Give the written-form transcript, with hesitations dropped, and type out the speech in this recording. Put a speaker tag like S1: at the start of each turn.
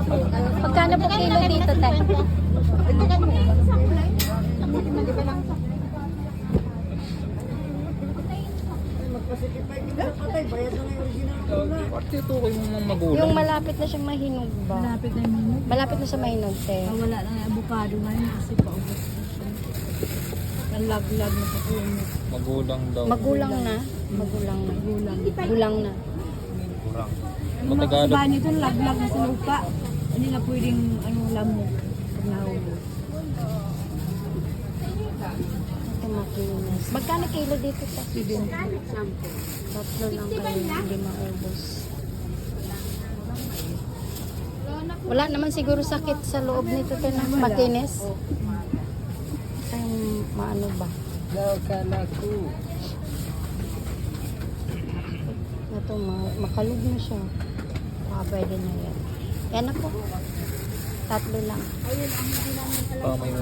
S1: Magkano po kilo dito, te?
S2: Pati ito kayo mga magulang.
S1: Yung malapit na siyang mahinog ba?
S3: Malapit na yung minute.
S1: Malapit na sa mahinog, te.
S3: Wala lang yung avocado ngayon kasi paubos na siya. Nalag-lag na po yun.
S2: Magulang daw.
S1: Magulang na. Magulang na.
S3: Gulang.
S1: Gulang na.
S2: Kurang.
S3: Yung mga
S2: Matagalog.
S3: kasaba nito, lag-lag na sa lupa. Hindi na pwedeng lamok. Pag nahulog.
S1: Ito makinis. Magkano kilo dito, te?
S3: 70.
S1: Tatlo lang kayo, hindi maubos. Wala naman siguro sakit sa loob nito, te, na makinis. Ay, maano ba? Ito, makalog na siya. Pwede na yan. Yan na po. Tatlo lang.
S2: May